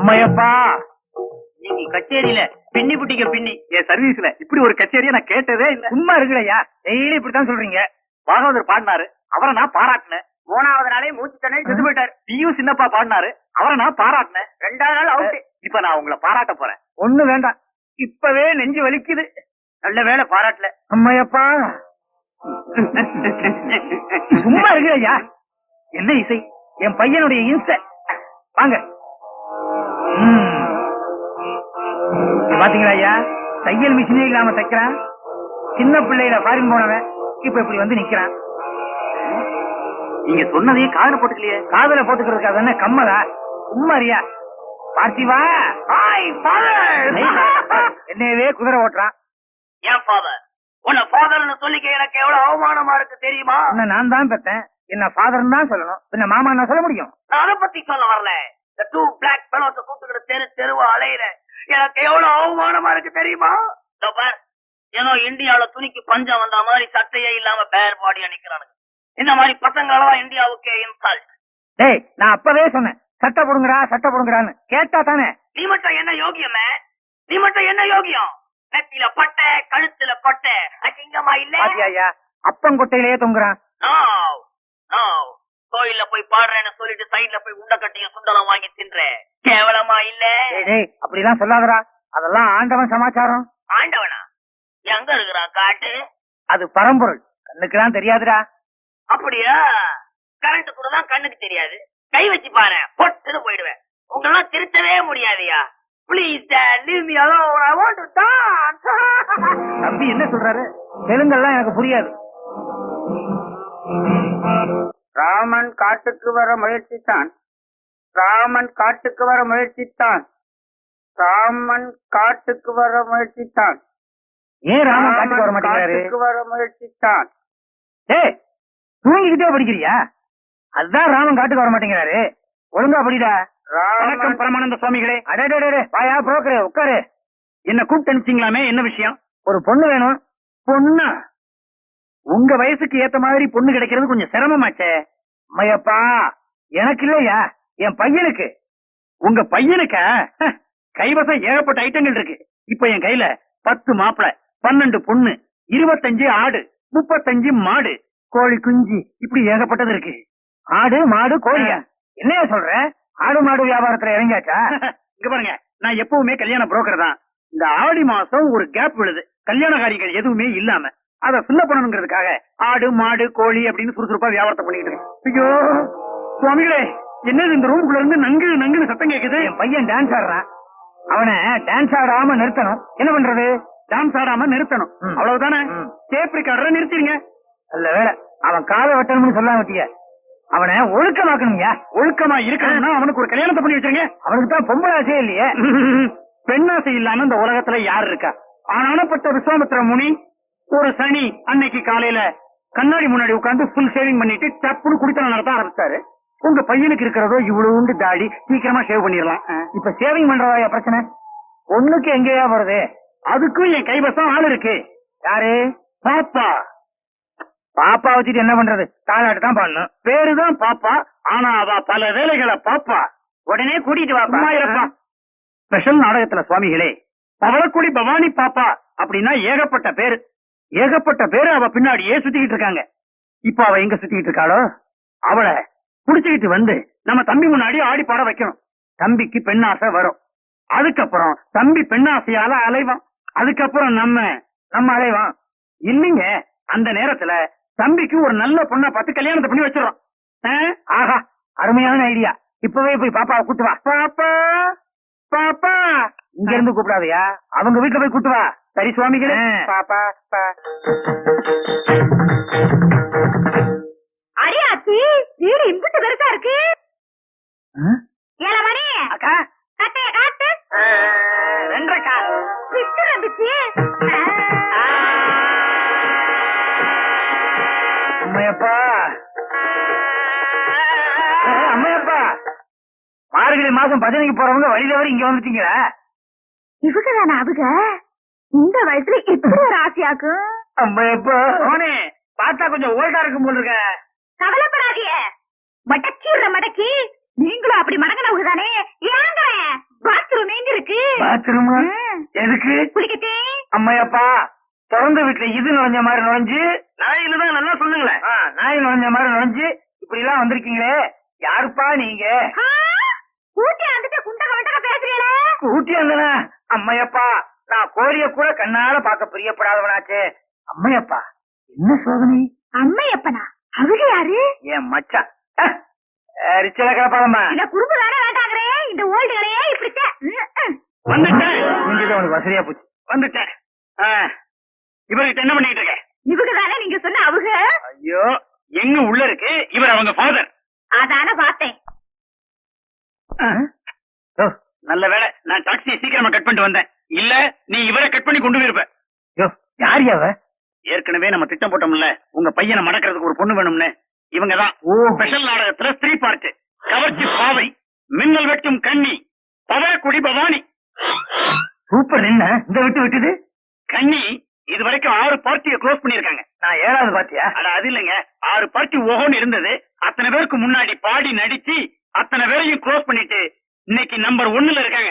அம்மையப்பா, நீங்க கச்சேரியில பின்னி புட்டிக்க பின்னி என் சர்வீஸ்ல இப்படி ஒரு கச்சேரியை நான் கேட்டதே இல்ல. சும்மா இருக்குலையா, டெய்லி இப்படித்தான் சொல்றீங்க. பாகவதர் பாடினாரு, அவரை நான் பாராட்டினேன். 3வது நாளே மூச்சு தண்ணி செத்து போயிட்டாரு. பியூ சின்னப்பா பாடினாரு, அவரை நான் பாராட்டினேன். 2வது நாள் அவுட். இப்ப நான் உங்களை பாராட்ட போறேன். ஒண்ணு வேண்டாம், இப்பவே நெஞ்சு வலிக்குது. நல்ல வேலை பாராட்டல. அம்மையப்பா, சும்மா இருக்குலையா. என்ன இசை, என் பையனுடைய இன்ஸ்ட. வாங்க. பாத்தீங்களா ஐயா, தையல் மிஷினே இல்லாம தைக்கிறான். சின்ன பிள்ளையில ஃபாரின் போனவன் இப்ப இப்படி வந்து நிக்கிறான். நீங்க சொன்னதையே காதுல போட்டுக்கலையே. காதுல போட்டுக்கிறதுக்கு அது என்ன கம்மலா? சும்மாரியா பார்த்திவா. என்னவே குதிரை ஓட்டுறான். ஏன் ஃபாதர், உன்னை ஃபாதர்னு சொல்லிக்க எனக்கு எவ்வளவு அவமானமா இருக்கு தெரியுமா? நான் தான் பெற்றேன், என்ன ஃபாதர் தான் சொல்லணும், என்ன மாமா நான் சொல்ல முடியும்? நான் அதை பத்தி சொல்ல வரல. இந்த 2 black fellows கூப்பிட்டு தெரு தெருவா அலையிற எனக்கு எவ்வளவு அவமானமா இருக்கு தெரியுமா? ஏதோ இந்தியாவில துணிக்கு பஞ்சம் வந்த மாதிரி சட்டையே இல்லாம பேர் பாடியா நிக்கிறானுங்க. இந்த மாதிரி பசங்களெல்லாம் இந்தியாவுக்கே இன்சால்ட். டேய், நான் அப்பவே சொன்னேன் சட்டை போடுங்கடா சட்டை போடுங்கடான்னு. கேட்டா தானே. நீ மட்டும் என்ன யோகியமே, நீ மட்டும் என்ன யோகியம்? நெத்தியில பட்டை, கழுத்துல கொட்டை, அசிங்கமா இல்ல? ஐயா, அப்பங்கொட்டையிலேயே தொங்குறான். கோயில்ல போய் பாடுறேன்னு சொல்லிட்டு சைட்ல போய் உண்ட கட்டியும் சுண்டலம் வாங்கி தின்ற கேவலமா இல்ல? அப்படிலாம் சொல்லாதடா, அதெல்லாம் ஆண்டவன் சமாச்சாரம். ஆண்டவனா? எங்க இருக்கிறான் காட்டு? அது பரம்பொருள், கண்ணுக்குலாம் தெரியாதுடா. அப்படியா? கரண்ட் கூட தான் கண்ணுக்கு தெரியாது. கை வச்சு பாரு, பொட்டுன்னு போயிடுவேன். உங்களெல்லாம் திருத்தவே முடியாதியா. Please dad, leave me alone. I want to dance. தம்பி என்ன சொல்றாரு? தெலுங்கெல்லாம் எனக்கு புரியாது. ராமன் காட்டுக்கு வர முயற்சித்தான். ராமன் காட்டுக்கு வர முயற்சித்தான். ராமன் காட்டுக்கு வர முயற்சித்தான். ஏன் ராமன் காட்டுக்கு வர மாட்டேங்கிறாரு? காட்டுக்கு வர முயற்சித்தான். ஏய், தூங்கிக்கிட்டே படிக்கிறியா? அதுதான் ராமன் காட்டுக்கு வர மாட்டேங்கிறாரு. ஒழுங்கா படிடா. வணக்கம் பரமானந்த சுவாமிகளே. அடே, வாயா புரோக்கரே, உட்காரு. என்ன கூப்பிட்டு அனுப்பிச்சீங்களாமே, என்ன விஷயம்? ஒரு பொண்ணு வேணும். பொண்ணா? உங்க வயசுக்கு ஏத்த மாதிரி பொண்ணு கிடைக்கிறது கொஞ்சம் சிரமமாச்சே. மையப்பா, எனக்கு இல்லையா, என் பையனுக்கு. உங்க பையனுக்கா? கைவசம் ஏகப்பட்ட ஐட்டங்கள் இருக்கு. இப்ப என் கையில 10 மாப்பிளை, 12 பொண்ணு, 25 ஆடு, 35 மாடு, கோழி குஞ்சு, இப்படி ஏகப்பட்டது இருக்கு. ஆடு மாடு கோழியா? என்னையா சொல்ற? ஆடு மாடு வியாபாரத்துல இறங்கியாச்சா? இங்க பாருங்க, நான் எப்பவுமே கல்யாண புரோக்கர் தான். இந்த ஆடி மாசம் ஒரு கேப் விழுது, கல்யாண காரியங்கள் எதுவுமே இல்லாம. அதை ஃபில் பண்ணணுங்கிறதுக்காக ஆடு மாடு கோழி அப்படின்னு சுறுசுறுப்பா வியாபாரத்தை பண்ணிட்டு இருக்கேன். ஐயோ சுவாமிகளே, என்னது இந்த ரூமுக்குள்ள இருந்து நங்கு நங்குன்னு சத்தம் கேக்குது? என் பையன் டான்ஸ் ஆடுறான். அவனை டான்ஸ் ஆடாம நிறுத்தணும். என்ன பண்றது? டான்ஸ் ஆடாம நிறுத்தணும், அவ்வளவுதானே? டேப் ரெக்கார்டரை நிறுத்திடுங்க. நல்ல வேலை, அவன் காலை வெட்டணும்னு சொல்லாம விட்டிய. அவனை ஒழுக்கமாக்கணும்யா. ஒழுக்கமா இருக்கணும்னா அவனுக்கு ஒரு கல்யாணத்தை பண்ணி வச்சிருங்க. அவனுக்கு தான் பொம்பளை ஆசையே இல்லையே. பெண்ணாசை இல்லாம இந்த உலகத்துல யாரு இருக்கா? ஆனானப்பட்ட விஸ்வாமித்திர முனி ஒரு சனி அன்னைக்கு காலையில கண்ணாடி முன்னாடி உட்கார்ந்து ஃபுல் ஷேவிங் பண்ணிட்டு டப்புன்னு குடித்தனம் நடத்த ஆரம்பிச்சாரு. உங்க பையனுக்கு இருக்கிறதோ இவ்வளவு தாடி, சீக்கிரமா ஷேவ் பண்ணிடலாம். இப்ப ஷேவிங் பண்றதா பிரச்சனை? ஒண்ணுக்கு எங்கேயா வருது? அதுக்கும் என் கைவசம் ஆள் இருக்கு. யாரு? பாப்பா. பாப்பா வச்சுட்டு என்ன பண்றது? தாலாட்டு தான் பாடணும். பேருதான் பாப்பா, ஆனா அவ பல வேலைகளை பாப்பா. உடனே கூட்டிட்டு வாப்பா. ஸ்பெஷல் நாடகத்துல சுவாமிகளே, பவளக்குடி பவானி பாப்பா அப்படின்னா ஏகப்பட்ட பேரு. ஏகப்பட்ட பேரு அவ பின்னாடியே சுத்திக்கிட்டு இருக்காங்க. இப்ப அவ எங்க சுத்திக்கிட்டு இருக்காளோ, அவளை புடிச்சுக்கிட்டு வந்து நம்ம தம்பி முன்னாடி ஆடி பாட வைக்கணும். தம்பிக்கு பெண்ணாசை வரும். அதுக்கப்புறம் தம்பி பெண்ணாசையால அலைவான். அதுக்கப்புறம் நம்ம அலைவான். இல்லைங்க, அந்த நேரத்துல தம்பிக்கு ஒரு நல்ல பொண்ணை பார்த்து கல்யாணத்தை பண்ணி வச்சிடறோம். ஆஹா, அருமையான ஐடியா. இப்பவே போய் பாப்பாவை கூட்டு வா. பாப்பா பாப்பா, இங்க இருந்து கூப்பிடாதயா, அவங்க வீட்டுல போய் கூட்டு வா. சரி சுவாமிகளே. பாப்பா அடியாச்சி, வீடு இம்புட்டு பெருசா இருக்கு. ஏழமணி அக்கா, கட்டைய காட்டு. 2.5 கால். பிச்சு நம்பிச்சு. அம்மையப்பா, அம்மையப்பா, மார்கழி மாசம் பஜனைக்கு போறவங்க வழியில வரை இங்க வந்துட்டீங்களா? இவங்க தானே அவங்க? இந்த வயசுல இப்படி ஒரு ஆசையாக்கும்? அம்மையப்பா, அவனே பார்த்தா கொஞ்சம் ஓல்டா இருக்கும் போல இருக்க. கவலைப்படாதீங்க, மடக்கி மடக்கி நீங்களும் அப்படி மடங்கினவங்க தானே. ஏங்க பாத்ரூமா? எதுக்கு? குளிக்கட்டே. அம்மையப்பா, திறந்த வீட்டுல இது நுழைஞ்ச மாதிரி நுழைஞ்சு, நாயில தான் நல்லா சொல்லுங்களேன். நாய் நுழைஞ்ச மாதிரி நுழைஞ்சு இப்படி எல்லாம் வந்திருக்கீங்களே, யாருப்பா நீங்க? கூட்டி வந்துட்டு குண்டக வண்டக பேசுறீங்களே. கூட்டி வந்தனா? அம்மையப்பா, நான் கோழிய கூட கண்ணால பார்க்க பிரியப்படாதவனாச்சே. அம்மையப்பா, என்ன சோதனை? அம்மையப்பனா? அவங்க யாரு? என் மச்சான். ரிச்சல கிளப்பாதம்மா. இந்த குறும்பு வேற வேண்டாங்கிறே. இந்த ஓல்டு கடையே இப்படித்தான். வந்துட்டேன். இங்கதான் உனக்கு வசதியா போச்சு. வந்துட்டேன். இவர்கிட்ட என்ன பண்ணிட்டு இருக்க? இவங்க தானே நீங்க சொன்ன அவங்க? ஐயோ, எங்க உள்ள இருக்கு? இவர் அவங்க ஃபாதர். அதான பார்த்தேன். நல்ல வேளை நான் டாக்ஸியை சீக்கிரமா கட் பண்ணிட்டு வந்தேன். இல்ல நீ இவரை கட் பண்ணி கொண்டு போயிருப்ப. யார் யாவ? ஏற்கனவே நம்ம திட்டம் போட்டோம்ல, உங்க பையனை மடக்கிறதுக்கு ஒரு பொண்ணு வேணும்னு. இவங்கதான் ஸ்பெஷல் நாடகத்துல ஸ்திரீ பார்ட். கவர்ச்சி பாவை, மின்னல் வெட்டும் கண்ணி, பவளக்குடி பவானி. சூப்பர். என்ன இந்த விட்டு விட்டுது? கண்ணி இது வரைக்கும் 6 பார்ட்டியை க்ளோஸ் பண்ணிருக்காங்க. நான் 7வது பார்ட்டியா? அது இல்லங்க, 6 பார்ட்டி ஓஹோன்னு இருந்தது. அத்தனை பேருக்கு முன்னாடி பாடி நடிச்சு அத்தனை பேரையும் க்ளோஸ் பண்ணிட்டு இன்னைக்கு நம்பர் 1ல இருக்காங்க.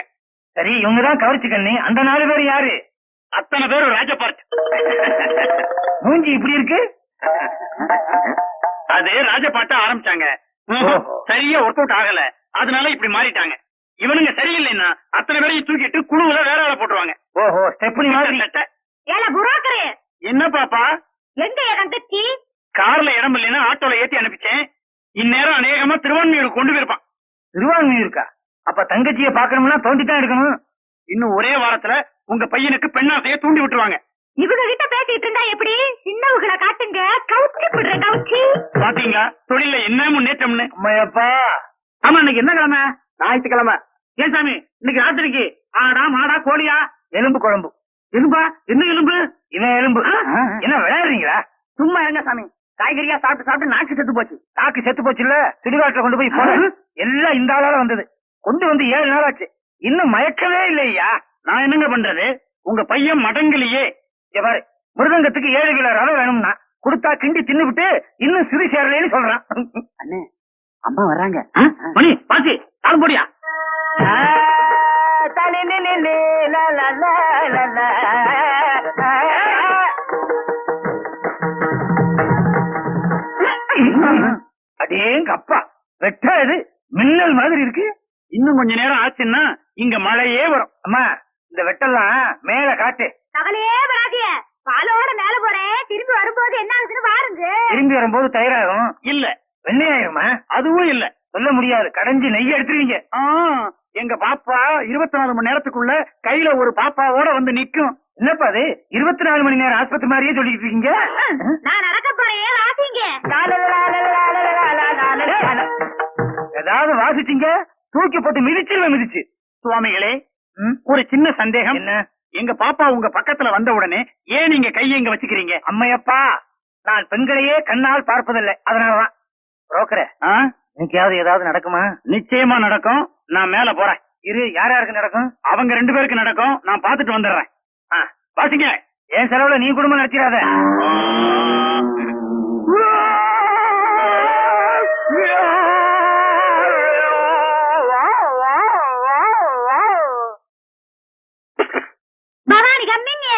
சரி, இவங்கதான் கவர்ச்சி கண்ணி. அந்த 4 பேர் யாரு? அத்தனை பேரும் ராஜ பார்ட். மூஞ்சி இப்படி இருக்கு. அது ராஜ பாட்ட ஆரம்பிச்சாங்க, சரியா ஒர்க் அவுட் ஆகல, அதனால இப்படி மாறிட்டாங்க. இவனுங்க சரியில்லைன்னா அத்தனை பேரையும் தூக்கிட்டு குழுவுல வேற வேலை போட்டுருவாங்க. ஓஹோ, ஸ்டெப்னி மாதிரி. ஏல புரோக்கரே, என்ன பாப்பா? எங்க தங்கச்சி? கார்ல இடம் இல்லைன்னா ஆட்டோல ஏத்தி அனுப்பிச்சேன். இந்நேரம் அநேகமா திருவான்மையூர் கொண்டு போயிருப்பான். திருவான்மையூருக்கா? அப்ப தங்கச்சியை பாக்கணும்னா தோண்டித்தான் எடுக்கணும். இன்னும் ஒரே வாரத்துல உங்க பையனுக்கு பெண்ணாசைய தூண்டி விட்டுருவாங்க. இவங்க கிட்ட பேசிட்டு இருந்தா எப்படி? சின்னவங்களை காட்டுங்க, கவுச்சி போடுற கவுச்சி. பாத்தீங்களா தொழில என்ன முன்னேற்றம்னு? அம்மையப்பா. ஆமா, இன்னைக்கு என்ன கிழமை? ஞாயிற்றுக்கிழமை. ஏன் சாமி, இன்னைக்கு ராத்திரிக்கு ஆடா மாடா கோழியா? எலும்பு குழம்பு. எலும்பா? என்ன எலும்பு? இவன் எலும்பு. என்ன விளையாடுறீங்களா? சும்மா இருங்க சாமி. காய்கறியா சாப்பிட்டு சாப்பிட்டு நாக்கு செத்து போச்சு. நாக்கு செத்து போச்சு இல்ல, சுடுகாட்டுல கொண்டு போய் போட. எல்லாம் இந்த ஆளால வந்தது. கொண்டு வந்து 7 நாள் ஆச்சு, இன்னும் மயக்கவே இல்லையா? நான் என்னங்க பண்றது? உங்க பையன் மடங்கிலேயே பாரு, மிருதங்கத்துக்கு 7 கிலோ ரவை வேணும்னா கொடுத்தா கிண்டி தின்னுபிட்டு இன்னும் சிறு சேரலைன்னு சொல்றான். அண்ணே, அம்மா வர்றாங்க. மணி பாசி தாளம் போடியா? அடேங்க அப்பா, வெட்டா இது மின்னல் மாதிரி இருக்கு. இன்னும் கொஞ்ச நேரம் ஆச்சுன்னா இங்க மழையே வரும். அம்மா, இந்த வெட்டெல்லாம் மேல காட்டு. கவலையே வராதிய, பாலோட மேல போறேன். திரும்பி வரும்போது என்ன ஆகுதுன்னு பாருங்க. திரும்பி வரும்போது தயிராகும். இல்ல வெண்ணையாயிருமா? அதுவும் இல்ல, சொல்ல முடியாது. கடைஞ்சி நெய் எடுத்துருவீங்க. எங்க பாப்பா 24 மணி நேரத்துக்குள்ள கையில ஒரு பாப்பாவோட வந்து நிக்கும். என்னப்பா அது 24 மணி நேரம் ஆஸ்பத்திரி மாதிரியே சொல்லிட்டு இருக்கீங்க? நான் நடக்க போறேன், வாசிங்க. ஏதாவது வாசிச்சீங்க தூக்கி போட்டு மிதிச்சு. சுவாமிகளே, ஒரு சின்ன சந்தேகம். என்ன? எங்க பாப்பா உங்க பக்கத்துல வந்த உடனே ஏன் நீங்க கையை இங்க வச்சுக்கிறீங்க? அம்மையப்பா, நான் பெண்களையே கண்ணால் பார்ப்பதில்லை, அதனாலதான். புரோக்கரே, இன்னைக்காவது ஏதாவது நடக்குமா? நிச்சயமா நடக்கும். நான் மேல போறேன். இரு, யார் யாருக்கு நடக்கும்? அவங்க 2 பேருக்கு நடக்கும். நான் பாத்துட்டு வந்துடுறேன். வாசிங்க. என் செலவுல நீ குடும்பம் நடத்திடாத. பவானி கம்மிங்க.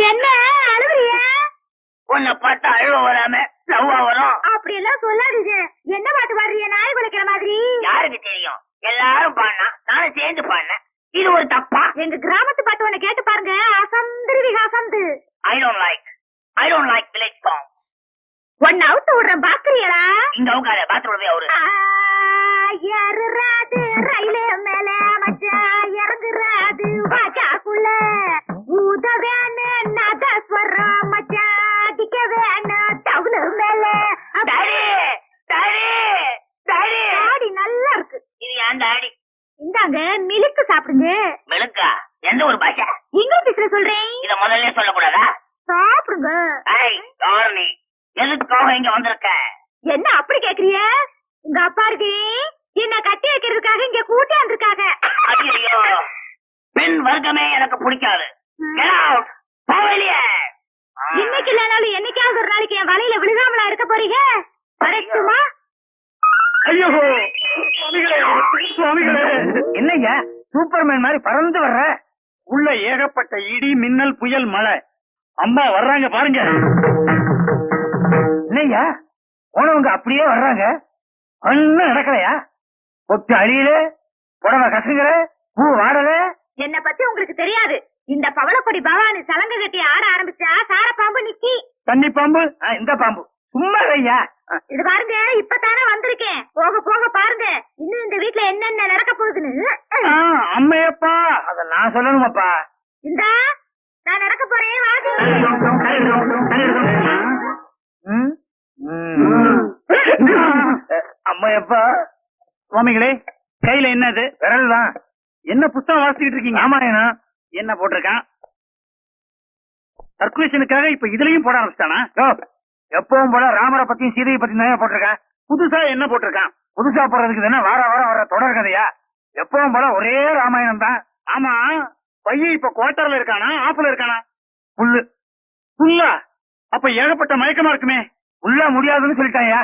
என்ன அழுகுறிய? உன்னை பார்த்தா அழுவ வராம லவ்வா வரும். அப்படி எல்லாம் சொல்லாதீங்க. என்ன பாட்டு பாடுறிய? நாய் குலைக்கிற மாதிரி. யாருக்கு தெரியும்? எல்லாரும் பாடினா நானும் சேர்ந்து பாடினேன். இது ஒரு தப்பா? எங்க கிராமத்து பாட்டு ஒண்ணு கேட்டு பாருங்க, அசந்துருவீங்க அசந்து. I don't like village song. ஒன்னு அவுத்து விடுறேன், பாக்குறீங்களா? இங்க உட்கார பாத்ரூம் போய் அவரு ஏறுறாது ரயிலு மேல மச்சான், இறங்குறாது வாச்சாக்குள்ள ஊத வேணு நதஸ்வரம் மச்சான், அடிக்க வேணு தவுளு மேல. ஆடி நல்லா இருக்கு. இது ஏன் டாடி? இந்தாங்க மிளுக்கு சாப்பிடுங்க. மிளுக்கா? எந்த ஒரு பாஷா? இங்கிலீஷ்ல சொல்றேன். இத முதல்ல சொல்லக்கூடாதா? சாப்பிடுங்க. எதுக்காக இங்க வந்திருக்க? என்ன அப்படி கேக்குறிய? உங்க அப்பா இருக்கு என்ன கட்டி வைக்கிறதுக்காக இங்க கூட்டியாந்து இருக்காங்க. ஐயோ, பெண் வர்க்கமே எனக்கு பிடிக்காது. Get out. போ வெளியே. இன்னைக்கு இல்லனாலும் என்னைக்காவது ஒரு நாளைக்கு என் வலையில விழுகாமலா இருக்க போறீங்க? வரட்டுமா? ஐயோ சுவாமிகளே சுவாமிகளே, என்னய்யா சூப்பர்மேன் மாதிரி பறந்து வர்ற? உள்ள ஏகப்பட்ட இடி மின்னல் புயல் மழை. அம்மா வர்றாங்க பாருங்க. என்னய்யா போனவங்க அப்படியே வர்றாங்க, ஒண்ணும் நடக்கலையா? ஒத்து அழியல, புடவை கசுங்கிற, பூ வாடல. என்ன பத்தி உங்களுக்கு தெரியாது. இந்த பவளக்கொடி பவானி சலங்க கட்டி ஆட ஆரம்பிச்சா சார பாம்பு நிக்கி. தண்ணி பாம்பு, இந்த பாம்பு சும்மா ஐயா. இது பாருங்க, இப்பதானே வந்திருக்கேன். போக போக பாருங்க இன்னும் இந்த வீட்டுல என்னென்ன நடக்க போகுதுன்னு. அம்மையப்பா, அத நான் சொல்லணுமாப்பா? இந்த நான் நடக்க போறேன், வாங்க. அம்மையப்பா. சுவாமிகளே, கையில என்னது? விரல் தான். என்ன புத்தகம் வாசிக்கிட்டு இருக்கீங்க? ராமாயணம். என்ன போட்டிருக்கான்? சர்க்குலேஷனுக்காக இப்ப இதுலயும் போட ஆரம்பிச்சிட்டானா? எப்பவும் போல ராமரை பத்தியும் சீதையை பத்தியும் தான் போட்டிருக்கான். புதுசா என்ன போட்டிருக்கான்? புதுசா போடுறதுக்கு தானே வார வாரம் வர தொடர் கதையா? எப்பவும் போல ஒரே ராமாயணம் தான். ஆமா, பையன் இப்ப குவார்டர்ல இருக்கானா ஆஃப்ல இருக்கானா? புல்லு. புல்லா? அப்ப ஏகப்பட்ட மயக்கமா இருக்குமே. உள்ள முடியாதுன்னு சொல்லிட்டாயா?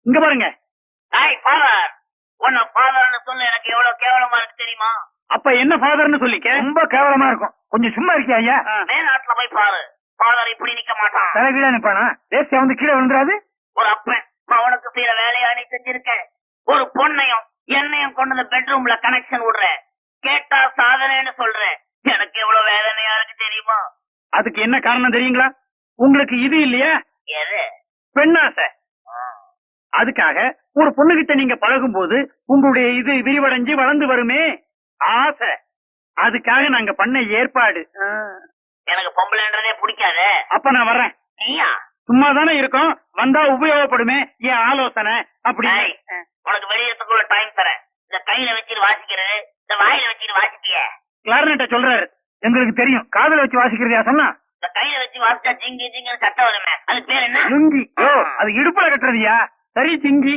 இங்க பாருங்க. உன்ன ஃபாதர்னு சொல்ல எனக்கு எவ்வளவு கேவலமா இருக்கு தெரியுமா? அப்ப என்ன ஃபாதர்னு சொல்லிக்க? ரொம்ப கேவலமா இருக்கும். கொஞ்சம் சும்மா இருக்கியா ஐயா? மேநாட்டுல போய் பாரு, ஃபாதர் இப்படி நிக்க மாட்டான். தலைகீழ நிப்பானா? தேசிய வந்து கீழே விழுந்துராது. ஒரு அப்பன் அவனுக்கு செய்யற வேலையா நீ செஞ்சிருக்க. ஒரு பொண்ணையும் என்னையும் கொண்டு பெட்ரூம்ல கனெக்ஷன் விடுற, கேட்டா சாதனைன்னு சொல்ற. எனக்கு எவ்வளவு வேதனையா இருக்கு தெரியுமா? அதுக்கு என்ன காரணம் தெரியுங்களா? உங்களுக்கு இது இல்லையா? எது? பெண்ணாசை. அதுக்காக ஒரு பொண்ணுகிட்ட நீங்க பழகும் போது உங்களுடைய இது விரிவடைஞ்சு வளர்ந்து வருமே ஆசை. அதுக்காக நாங்க பண்ண ஏற்பாடு. எனக்கு பொம்பளைன்றதே பிடிக்காது. அப்ப நான் வர்றேன். நீயா? சும்மா தானே இருக்கோம், வந்தா உபயோகப்படுமே என் ஆலோசனை. அப்படி உனக்கு வெளியேறதுக்குள்ள டைம் தரேன். இந்த கையில வச்சுட்டு வாசிக்கிறது, இந்த வாயில வச்சுட்டு வாசிப்பிய. கிளாரினட்ட சொல்றாரு. எங்களுக்கு தெரியும். காதுல வச்சு வாசிக்கிறதா சொன்னா? இந்த கையில வச்சு வாசிச்சா ஜிங்கி ஜிங்கன்னு சட்டம் வருமே, அது பேர் என்ன? லுங்கி. அது இடுப்புல கட்டுறதுயா? சரி, சிங்கி.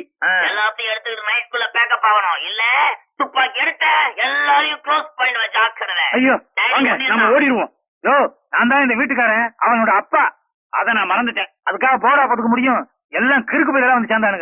எல்லாத்தையும் எடுத்துக்கிட்டு நைட்குள்ள பேக்கப் ஆகணும். இல்ல துப்பாக்கி எடுத்த எல்லாரையும் க்ளோஸ் பண்ணிடுவ, ஜாக்கிரதை. ஐயோ வாங்க, நம்ம ஓடிடுவோம். நான் தான் இந்த வீட்டுக்காரன், அவனோட அப்பா. அத நான் மறந்துட்டேன். அதுக்காக போடா போட்டுக்க முடியும். எல்லாம் கிறுக்கு போய் வந்து சேர்ந்தானுங்க.